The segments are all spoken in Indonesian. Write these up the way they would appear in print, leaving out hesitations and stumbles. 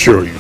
show you.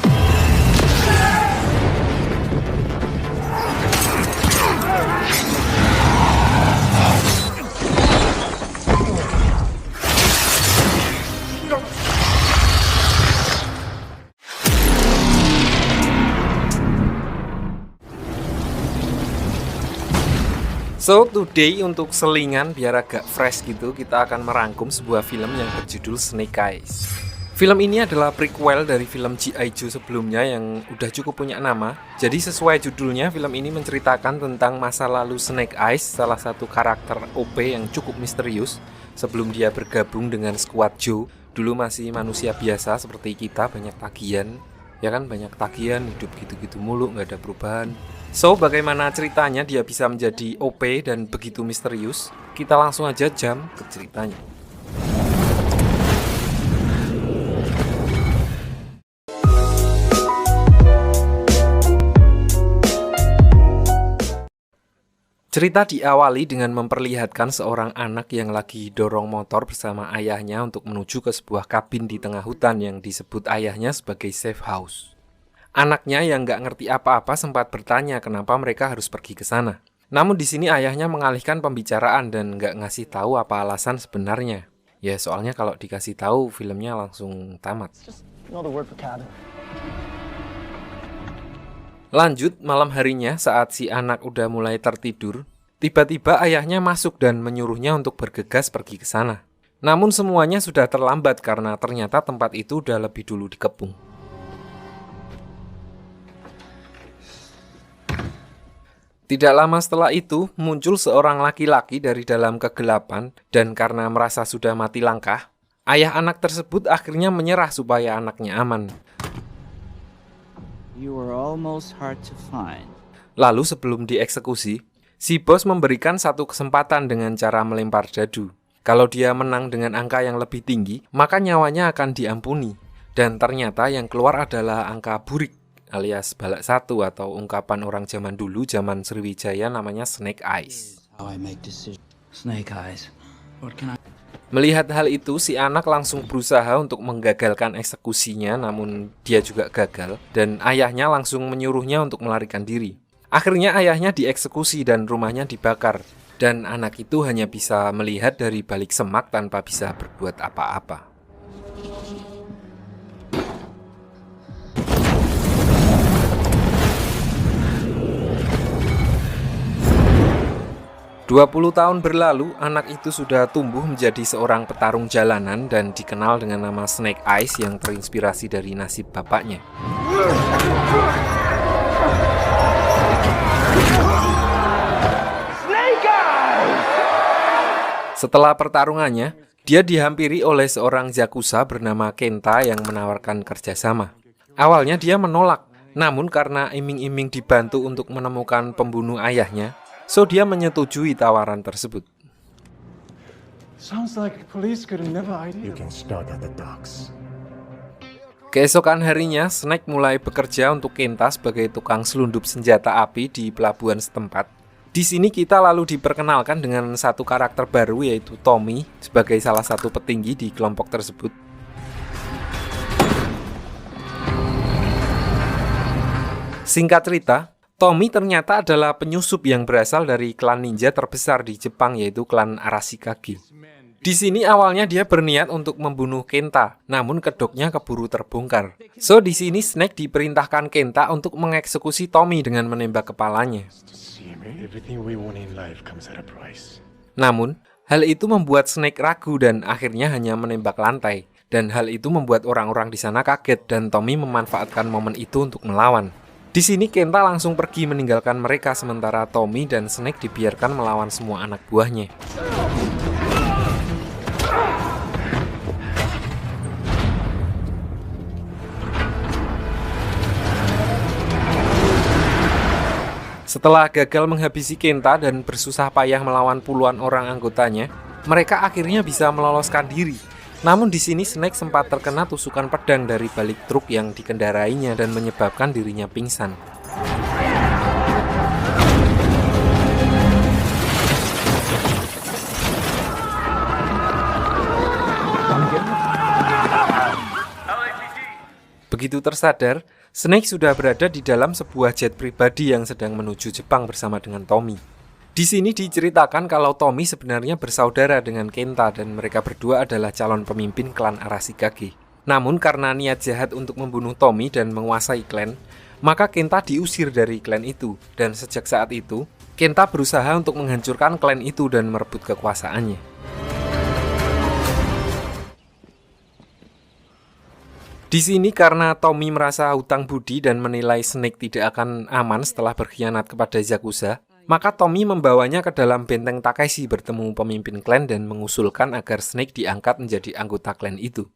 So today untuk selingan biar agak fresh gitu, kita akan merangkum sebuah film yang berjudul Snake Eyes. Film ini adalah prequel dari film G.I. Joe sebelumnya yang udah cukup punya nama. Jadi sesuai judulnya, film ini menceritakan tentang masa lalu Snake Eyes, salah satu karakter OP yang cukup misterius sebelum dia bergabung dengan Squad Joe. Dulu masih manusia biasa seperti kita, banyak tagihan. Ya kan, banyak tagihan, hidup gitu-gitu mulu, nggak ada perubahan. So, bagaimana ceritanya dia bisa menjadi OP dan begitu misterius? Kita langsung aja jam ke ceritanya. Cerita diawali dengan memperlihatkan seorang anak yang lagi dorong motor bersama ayahnya untuk menuju ke sebuah kabin di tengah hutan yang disebut ayahnya sebagai safe house. Anaknya yang nggak ngerti apa-apa sempat bertanya kenapa mereka harus pergi ke sana. Namun di sini ayahnya mengalihkan pembicaraan dan nggak ngasih tahu apa alasan sebenarnya. Ya soalnya kalau dikasih tahu filmnya langsung tamat. Lanjut, malam harinya saat si anak udah mulai tertidur, tiba-tiba ayahnya masuk dan menyuruhnya untuk bergegas pergi ke sana. Namun semuanya sudah terlambat karena ternyata tempat itu udah lebih dulu dikepung. Tidak lama setelah itu, muncul seorang laki-laki dari dalam kegelapan dan karena merasa sudah mati langkah, ayah anak tersebut akhirnya menyerah supaya anaknya aman. You are almost hard to find. Lalu sebelum dieksekusi, si bos memberikan satu kesempatan dengan cara melempar dadu. Kalau dia menang dengan angka yang lebih tinggi, maka nyawanya akan diampuni. Dan ternyata yang keluar adalah angka burik, alias balak satu atau ungkapan orang zaman dulu, zaman Sriwijaya namanya Snake Eyes. Snake Eyes. What can I... Melihat hal itu, si anak langsung berusaha untuk menggagalkan eksekusinya, namun dia juga gagal, dan ayahnya langsung menyuruhnya untuk melarikan diri. Akhirnya ayahnya dieksekusi dan rumahnya dibakar, dan anak itu hanya bisa melihat dari balik semak tanpa bisa berbuat apa-apa. 20 tahun berlalu, anak itu sudah tumbuh menjadi seorang petarung jalanan dan dikenal dengan nama Snake Eyes yang terinspirasi dari nasib bapaknya. Setelah pertarungannya, dia dihampiri oleh seorang Yakuza bernama Kenta yang menawarkan kerjasama. Awalnya dia menolak, namun karena iming-iming dibantu untuk menemukan pembunuh ayahnya, so dia menyetujui tawaran tersebut. You can start at the docks. Keesokan harinya, Snake mulai bekerja untuk Kenta sebagai tukang selundup senjata api di pelabuhan setempat. Di sini kita lalu diperkenalkan dengan satu karakter baru yaitu Tommy sebagai salah satu petinggi di kelompok tersebut. Singkat cerita, Tommy ternyata adalah penyusup yang berasal dari klan ninja terbesar di Jepang yaitu klan Arashikage. Di sini awalnya dia berniat untuk membunuh Kenta, namun kedoknya keburu terbongkar. So di sini Snake diperintahkan Kenta untuk mengeksekusi Tommy dengan menembak kepalanya. Namun, hal itu membuat Snake ragu dan akhirnya hanya menembak lantai. Dan hal itu membuat orang-orang di sana kaget dan Tommy memanfaatkan momen itu untuk melawan. Di sini Kenta langsung pergi meninggalkan mereka sementara Tommy dan Snake dibiarkan melawan semua anak buahnya. Setelah gagal menghabisi Kenta dan bersusah payah melawan puluhan orang anggotanya, mereka akhirnya bisa meloloskan diri. Namun di sini Snake sempat terkena tusukan pedang dari balik truk yang dikendarainya dan menyebabkan dirinya pingsan. Begitu tersadar, Snake sudah berada di dalam sebuah jet pribadi yang sedang menuju Jepang bersama dengan Tommy. Di sini diceritakan kalau Tommy sebenarnya bersaudara dengan Kenta dan mereka berdua adalah calon pemimpin klan Arashikage. Namun karena niat jahat untuk membunuh Tommy dan menguasai klan, maka Kenta diusir dari klan itu. Dan sejak saat itu, Kenta berusaha untuk menghancurkan klan itu dan merebut kekuasaannya. Di sini karena Tommy merasa hutang budi dan menilai Snake tidak akan aman setelah berkhianat kepada Yakuza, maka Tommy membawanya ke dalam benteng Takeshi bertemu pemimpin klan dan mengusulkan agar Snake diangkat menjadi anggota klan itu.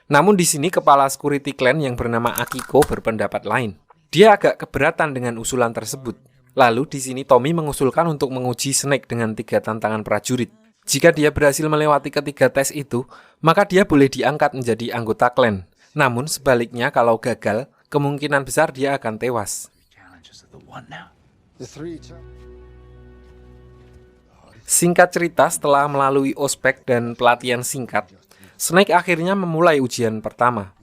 Namun di sini kepala security klan yang bernama Akiko berpendapat lain. Dia agak keberatan dengan usulan tersebut. Lalu di sini Tommy mengusulkan untuk menguji Snake dengan 3 tantangan prajurit. Jika dia berhasil melewati ketiga tes itu, maka dia boleh diangkat menjadi anggota klan. Namun sebaliknya kalau gagal, kemungkinan besar dia akan tewas. Singkat cerita, setelah melalui ospek dan pelatihan singkat, Snake akhirnya memulai ujian pertama.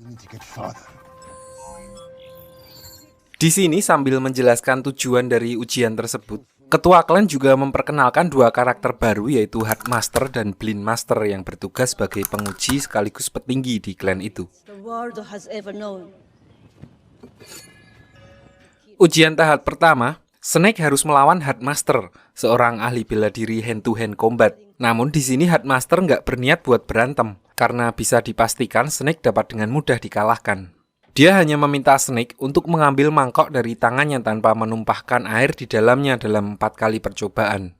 Di sini sambil menjelaskan tujuan dari ujian tersebut, ketua klan juga memperkenalkan 2 karakter baru yaitu Headmaster dan Blind Master yang bertugas sebagai penguji sekaligus petinggi di klan itu. Ujian tahap pertama, Snake harus melawan Headmaster, seorang ahli bela diri hand-to-hand combat. Namun di sini Headmaster nggak berniat buat berantem, karena bisa dipastikan Snake dapat dengan mudah dikalahkan. Dia hanya meminta Snake untuk mengambil mangkok dari tangannya tanpa menumpahkan air di dalamnya dalam 4 kali percobaan.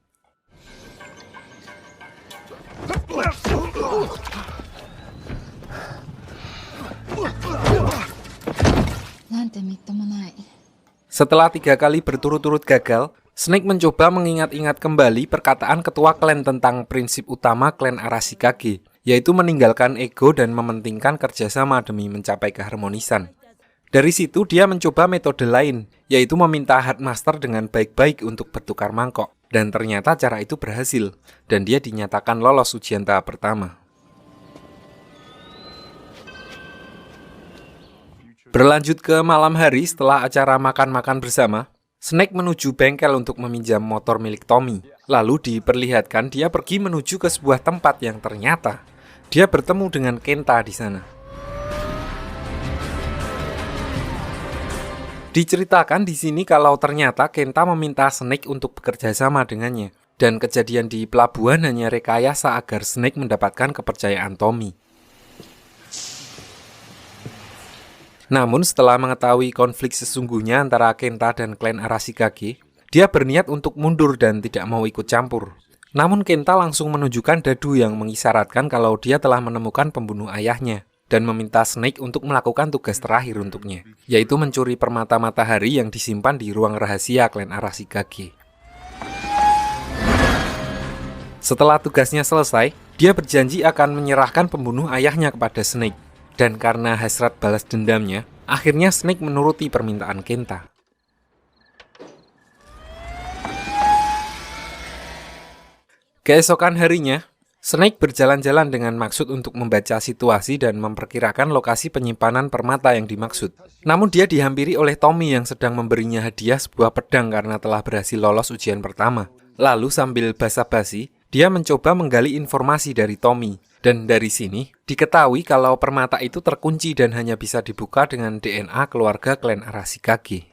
Setelah 3 kali berturut-turut gagal, Snake mencoba mengingat-ingat kembali perkataan ketua klan tentang prinsip utama klan Arashikage, yaitu meninggalkan ego dan mementingkan kerjasama demi mencapai keharmonisan. Dari situ dia mencoba metode lain, yaitu meminta Headmaster dengan baik-baik untuk bertukar mangkok. Dan ternyata cara itu berhasil, dan dia dinyatakan lolos ujian tahap pertama. Berlanjut ke malam hari setelah acara makan-makan bersama, Snake menuju bengkel untuk meminjam motor milik Tommy. Lalu diperlihatkan dia pergi menuju ke sebuah tempat yang ternyata dia bertemu dengan Kenta di sana. Diceritakan di sini kalau ternyata Kenta meminta Snake untuk bekerja sama dengannya. Dan kejadian di pelabuhan hanya rekayasa agar Snake mendapatkan kepercayaan Tommy. Namun setelah mengetahui konflik sesungguhnya antara Kenta dan klan Arashikage, dia berniat untuk mundur dan tidak mau ikut campur. Namun Kenta langsung menunjukkan dadu yang mengisyaratkan kalau dia telah menemukan pembunuh ayahnya dan meminta Snake untuk melakukan tugas terakhir untuknya, yaitu mencuri permata matahari yang disimpan di ruang rahasia klan Arashikage. Setelah tugasnya selesai, dia berjanji akan menyerahkan pembunuh ayahnya kepada Snake. Dan karena hasrat balas dendamnya, akhirnya Snake menuruti permintaan Kenta. Keesokan harinya, Snake berjalan-jalan dengan maksud untuk membaca situasi dan memperkirakan lokasi penyimpanan permata yang dimaksud. Namun dia dihampiri oleh Tommy yang sedang memberinya hadiah sebuah pedang karena telah berhasil lolos ujian pertama. Lalu sambil basa-basi, dia mencoba menggali informasi dari Tommy. Dan dari sini, diketahui kalau permata itu terkunci dan hanya bisa dibuka dengan DNA keluarga klan Arashikage.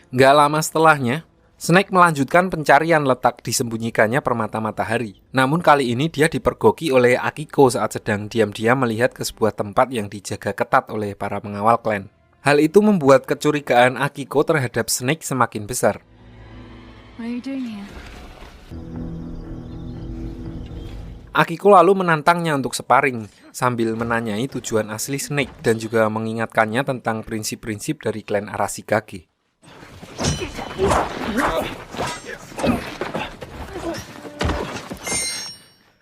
Nggak lama setelahnya, Snake melanjutkan pencarian letak disembunyikannya permata matahari. Namun kali ini dia dipergoki oleh Akiko saat sedang diam-diam melihat ke sebuah tempat yang dijaga ketat oleh para pengawal klan. Hal itu membuat kecurigaan Akiko terhadap Snake semakin besar. What are you doing here? Akiko lalu menantangnya untuk sparring, sambil menanyai tujuan asli Snake dan juga mengingatkannya tentang prinsip-prinsip dari klan Arashikage.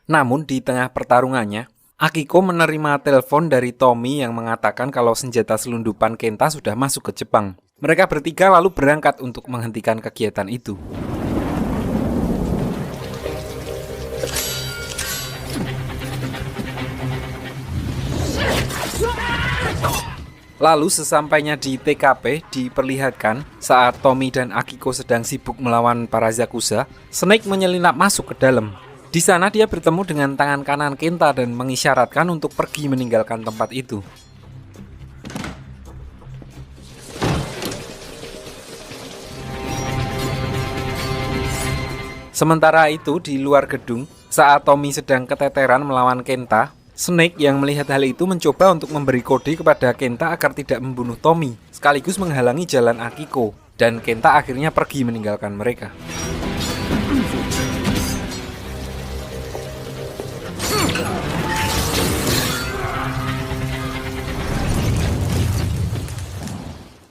Namun di tengah pertarungannya, Akiko menerima telepon dari Tommy yang mengatakan kalau senjata selundupan Kenta sudah masuk ke Jepang. Mereka bertiga lalu berangkat untuk menghentikan kegiatan itu. Lalu sesampainya di TKP diperlihatkan saat Tommy dan Akiko sedang sibuk melawan para Yakuza, Snake menyelinap masuk ke dalam. Di sana dia bertemu dengan tangan kanan Kenta dan mengisyaratkan untuk pergi meninggalkan tempat itu. Sementara itu di luar gedung, saat Tommy sedang keteteran melawan Kenta, Snake yang melihat hal itu mencoba untuk memberi kode kepada Kenta agar tidak membunuh Tommy, sekaligus menghalangi jalan Akiko, dan Kenta akhirnya pergi meninggalkan mereka.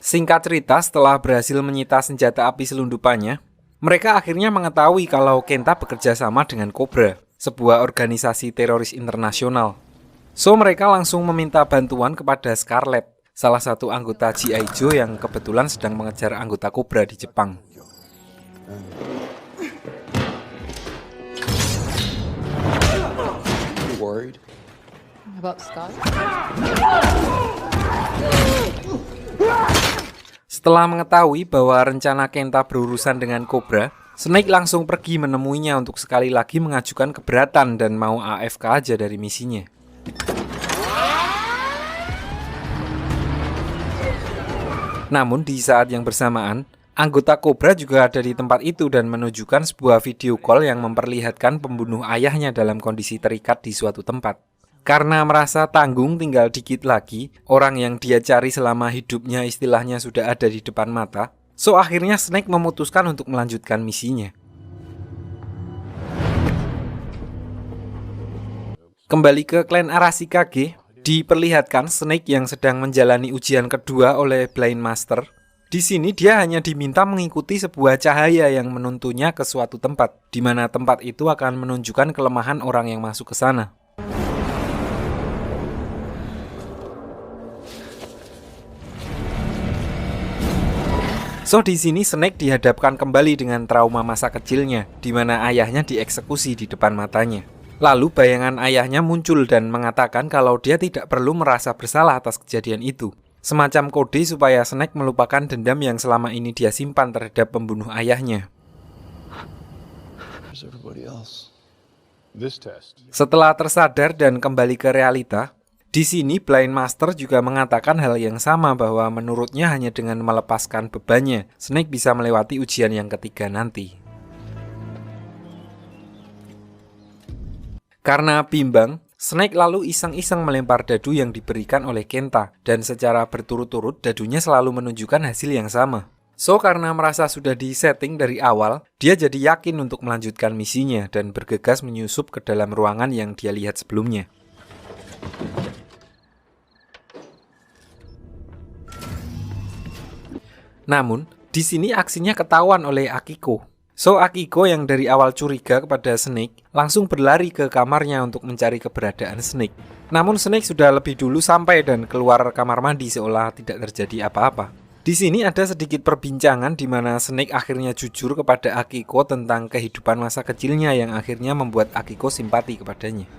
Singkat cerita, setelah berhasil menyita senjata api selundupannya, mereka akhirnya mengetahui kalau Kenta bekerja sama dengan Cobra, sebuah organisasi teroris internasional. So mereka langsung meminta bantuan kepada Scarlet, salah satu anggota G.I. Joe yang kebetulan sedang mengejar anggota Cobra di Jepang. Worried? About Scott? Setelah mengetahui bahwa rencana Kenta berurusan dengan Cobra, Snake langsung pergi menemuinya untuk sekali lagi mengajukan keberatan dan mau AFK aja dari misinya. Namun di saat yang bersamaan, anggota Cobra juga ada di tempat itu dan menunjukkan sebuah video call yang memperlihatkan pembunuh ayahnya dalam kondisi terikat di suatu tempat. Karena merasa tanggung tinggal dikit lagi, orang yang dia cari selama hidupnya istilahnya sudah ada di depan mata, so akhirnya Snake memutuskan untuk melanjutkan misinya. Kembali ke klan Arashikage, diperlihatkan Snake yang sedang menjalani ujian kedua oleh Blind Master. Di sini dia hanya diminta mengikuti sebuah cahaya yang menuntunnya ke suatu tempat, di mana tempat itu akan menunjukkan kelemahan orang yang masuk ke sana. So di sini Snake dihadapkan kembali dengan trauma masa kecilnya, di mana ayahnya dieksekusi di depan matanya. Lalu bayangan ayahnya muncul dan mengatakan kalau dia tidak perlu merasa bersalah atas kejadian itu. Semacam kode supaya Snake melupakan dendam yang selama ini dia simpan terhadap pembunuh ayahnya. Setelah tersadar dan kembali ke realita, di sini Blind Master juga mengatakan hal yang sama bahwa menurutnya hanya dengan melepaskan bebannya, Snake bisa melewati ujian yang ketiga nanti. Karena bimbang, Snake lalu iseng-iseng melempar dadu yang diberikan oleh Kenta, dan secara berturut-turut dadunya selalu menunjukkan hasil yang sama. So karena merasa sudah disetting dari awal, dia jadi yakin untuk melanjutkan misinya dan bergegas menyusup ke dalam ruangan yang dia lihat sebelumnya. Namun, di sini aksinya ketahuan oleh Akiko. So Akiko yang dari awal curiga kepada Snake langsung berlari ke kamarnya untuk mencari keberadaan Snake. Namun Snake sudah lebih dulu sampai dan keluar kamar mandi seolah tidak terjadi apa-apa. Di sini ada sedikit perbincangan di mana Snake akhirnya jujur kepada Akiko tentang kehidupan masa kecilnya yang akhirnya membuat Akiko simpati kepadanya.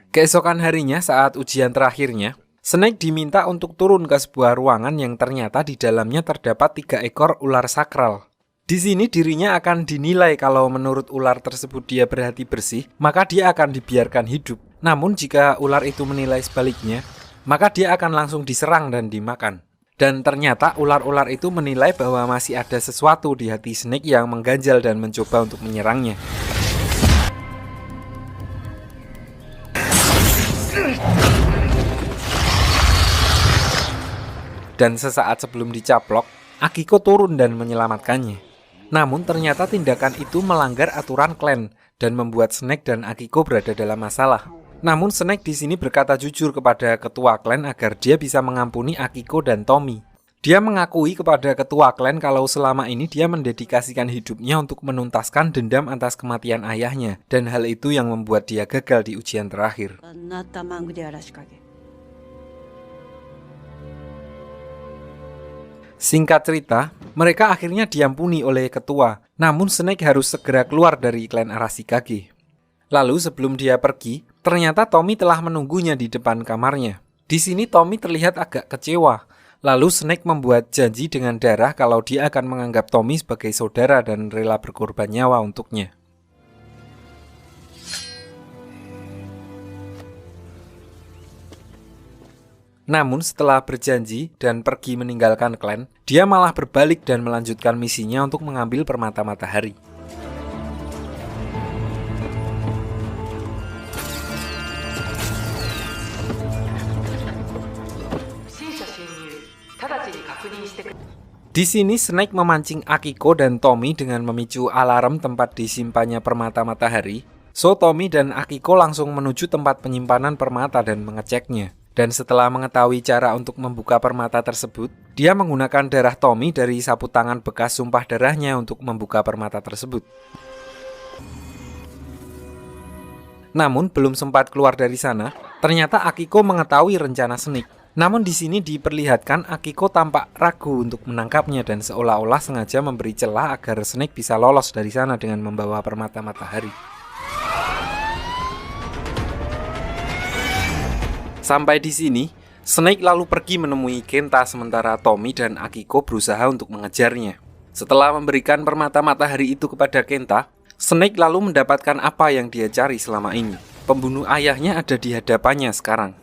Keesokan harinya saat ujian terakhirnya, Snake diminta untuk turun ke sebuah ruangan yang ternyata di dalamnya terdapat 3 ekor ular sakral. Di sini dirinya akan dinilai kalau menurut ular tersebut dia berhati bersih, maka dia akan dibiarkan hidup. Namun jika ular itu menilai sebaliknya, maka dia akan langsung diserang dan dimakan. Dan ternyata ular-ular itu menilai bahwa masih ada sesuatu di hati Snake yang mengganjal dan mencoba untuk menyerangnya. Dan sesaat sebelum dicaplok, Akiko turun dan menyelamatkannya. Namun ternyata tindakan itu melanggar aturan klan dan membuat Snake dan Akiko berada dalam masalah. Namun Snake di sini berkata jujur kepada ketua klan agar dia bisa mengampuni Akiko dan Tommy. Dia mengakui kepada ketua klan kalau selama ini dia mendedikasikan hidupnya untuk menuntaskan dendam atas kematian ayahnya, dan hal itu yang membuat dia gagal di ujian terakhir. Singkat cerita, Mereka akhirnya diampuni oleh ketua, namun Snake harus segera keluar dari klan Arashikage. Lalu sebelum dia pergi, ternyata Tommy telah menunggunya di depan kamarnya. Di sini Tommy terlihat agak kecewa. Lalu Snake membuat janji dengan Darah kalau dia akan menganggap Tommy sebagai saudara dan rela berkorban nyawa untuknya. Namun setelah berjanji dan pergi meninggalkan klan, dia malah berbalik dan melanjutkan misinya untuk mengambil permata matahari. Di sini Snake memancing Akiko dan Tommy dengan memicu alarm tempat disimpannya permata matahari. So Tommy dan Akiko langsung menuju tempat penyimpanan permata dan mengeceknya. Dan setelah mengetahui cara untuk membuka permata tersebut, dia menggunakan darah Tommy dari sapu tangan bekas sumpah darahnya untuk membuka permata tersebut. Namun belum sempat keluar dari sana, ternyata Akiko mengetahui rencana Snake. Namun di sini diperlihatkan Akiko tampak ragu untuk menangkapnya dan seolah-olah sengaja memberi celah agar Snake bisa lolos dari sana dengan membawa permata matahari. Sampai di sini, Snake lalu pergi menemui Kenta sementara Tommy dan Akiko berusaha untuk mengejarnya. Setelah memberikan permata matahari itu kepada Kenta, Snake lalu mendapatkan apa yang dia cari selama ini. Pembunuh ayahnya ada di hadapannya sekarang.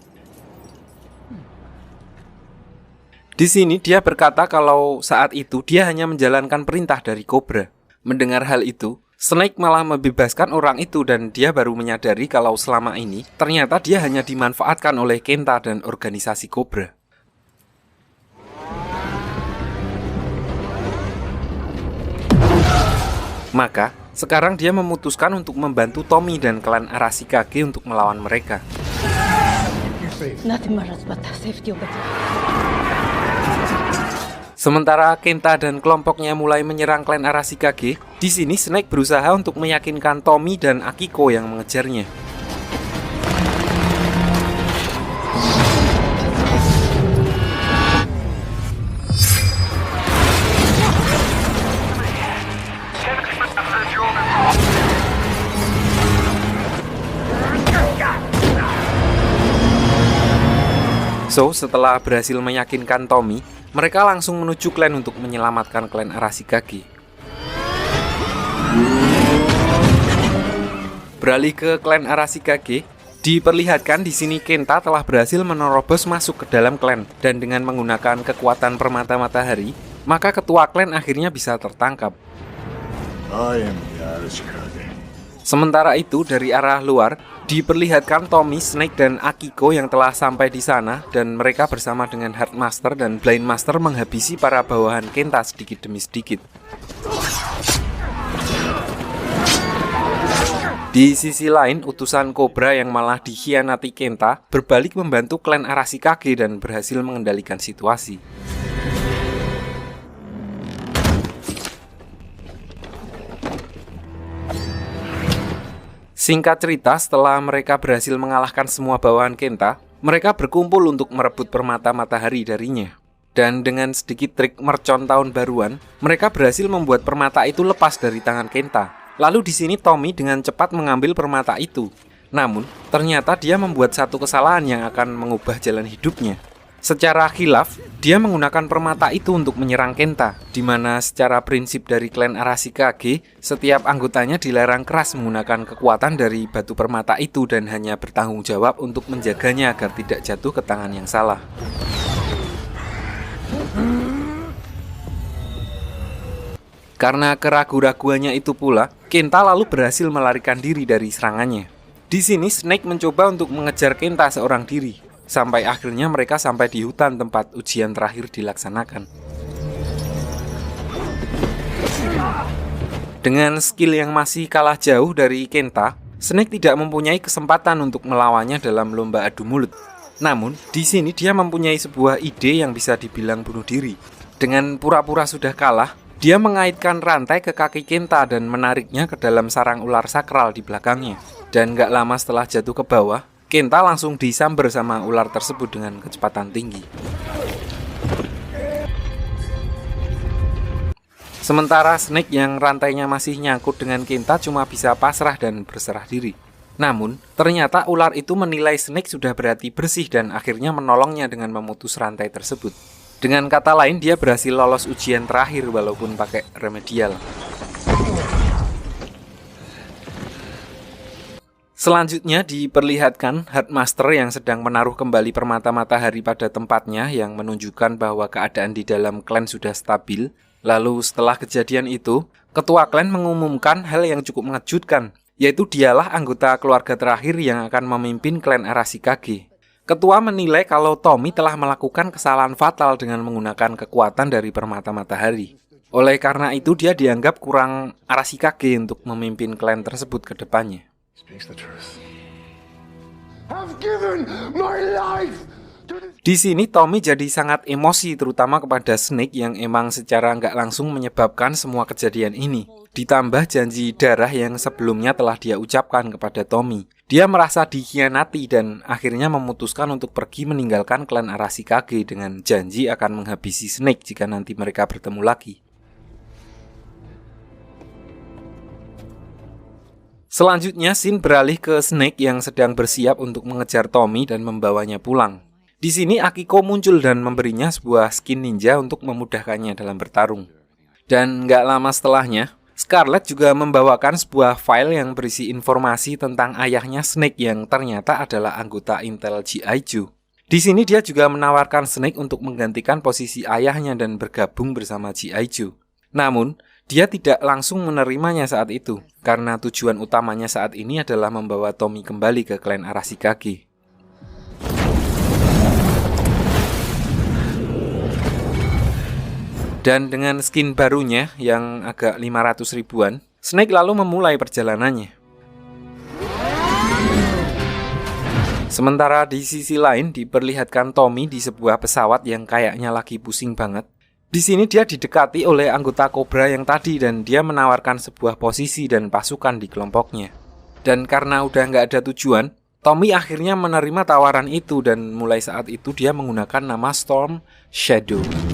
Di sini dia berkata kalau saat itu dia hanya menjalankan perintah dari Cobra. Mendengar hal itu, Snake malah membebaskan orang itu dan dia baru menyadari kalau selama ini ternyata dia hanya dimanfaatkan oleh Kenta dan organisasi Cobra. Maka, sekarang dia memutuskan untuk membantu Tommy dan klan Arashikage untuk melawan mereka. Nothing matters but the safety of the Sementara Kenta dan kelompoknya mulai menyerang klan Arashikage, di sini Snake berusaha untuk meyakinkan Tommy dan Akiko yang mengejarnya. So, setelah berhasil meyakinkan Tommy, mereka langsung menuju klan untuk menyelamatkan klan Arashikage. Beralih ke klan Arashikage, diperlihatkan di sini Kenta telah berhasil menerobos masuk ke dalam klan dan dengan menggunakan kekuatan permata matahari, maka ketua klan akhirnya bisa tertangkap. I am the Arashikage. Sementara itu, dari arah luar, diperlihatkan Tommy, Snake, dan Akiko yang telah sampai di sana dan mereka bersama dengan Headmaster dan Blind Master menghabisi para bawahan Kenta sedikit demi sedikit. Di sisi lain, utusan Cobra yang malah dikhianati Kenta berbalik membantu klan Arashikage dan berhasil mengendalikan situasi. Singkat cerita, setelah mereka berhasil mengalahkan semua bawahan Kenta, mereka berkumpul untuk merebut permata matahari darinya. Dan dengan sedikit trik mercon tahun baruan, mereka berhasil membuat permata itu lepas dari tangan Kenta. Lalu di sini Tommy dengan cepat mengambil permata itu. Namun, ternyata dia membuat satu kesalahan yang akan mengubah jalan hidupnya. Secara khilaf, dia menggunakan permata itu untuk menyerang Kenta, di mana secara prinsip dari klan Arashikage, setiap anggotanya dilarang keras menggunakan kekuatan dari batu permata itu dan hanya bertanggung jawab untuk menjaganya agar tidak jatuh ke tangan yang salah. Karena keraguan-raguannya itu pula, Kenta lalu berhasil melarikan diri dari serangannya. Di sini Snake mencoba untuk mengejar Kenta seorang diri, sampai akhirnya mereka sampai di hutan tempat ujian terakhir dilaksanakan. Dengan skill yang masih kalah jauh dari Kenta, Snake tidak mempunyai kesempatan untuk melawannya dalam lomba adu mulut. Namun, di sini dia mempunyai sebuah ide yang bisa dibilang bunuh diri. Dengan pura-pura sudah kalah, dia mengaitkan rantai ke kaki Kenta dan menariknya ke dalam sarang ular sakral di belakangnya. Dan gak lama setelah jatuh ke bawah, Kenta langsung disamber sama ular tersebut dengan kecepatan tinggi. Sementara Snake yang rantainya masih nyangkut dengan Kenta cuma bisa pasrah dan berserah diri. Namun, ternyata ular itu menilai Snake sudah berarti bersih dan akhirnya menolongnya dengan memutus rantai tersebut. Dengan kata lain, dia berhasil lolos ujian terakhir walaupun pakai remedial. Selanjutnya diperlihatkan Headmaster yang sedang menaruh kembali permata matahari pada tempatnya yang menunjukkan bahwa keadaan di dalam klan sudah stabil. Lalu setelah kejadian itu, ketua klan mengumumkan hal yang cukup mengejutkan, yaitu dialah anggota keluarga terakhir yang akan memimpin klan Arashikage. Ketua menilai kalau Tommy telah melakukan kesalahan fatal dengan menggunakan kekuatan dari permata matahari. Oleh karena itu dia dianggap kurang Arashikage untuk memimpin klan tersebut ke depannya. Di sini Tommy jadi sangat emosi terutama kepada Snake yang emang secara nggak langsung menyebabkan semua kejadian ini. Ditambah janji darah yang sebelumnya telah dia ucapkan kepada Tommy. Dia merasa dikhianati dan akhirnya memutuskan untuk pergi meninggalkan klan Arashikage dengan janji akan menghabisi Snake jika nanti mereka bertemu lagi. Selanjutnya, scene beralih ke Snake yang sedang bersiap untuk mengejar Tommy dan membawanya pulang. Di sini Akiko muncul dan memberinya sebuah skin ninja untuk memudahkannya dalam bertarung. Dan nggak lama setelahnya, Scarlet juga membawakan sebuah file yang berisi informasi tentang ayahnya Snake yang ternyata adalah anggota Intel G.I. Joe. Di sini dia juga menawarkan Snake untuk menggantikan posisi ayahnya dan bergabung bersama G.I. Joe. Namun, dia tidak langsung menerimanya saat itu, karena tujuan utamanya saat ini adalah membawa Tommy kembali ke klan Arashikage. Dan dengan skin barunya yang agak 500 ribuan, Snake lalu memulai perjalanannya. Sementara di sisi lain diperlihatkan Tommy di sebuah pesawat yang kayaknya lagi pusing banget. Di sini dia didekati oleh anggota Cobra yang tadi dan dia menawarkan sebuah posisi dan pasukan di kelompoknya. Dan karena udah nggak ada tujuan, Tommy akhirnya menerima tawaran itu dan mulai saat itu dia menggunakan nama Storm Shadow.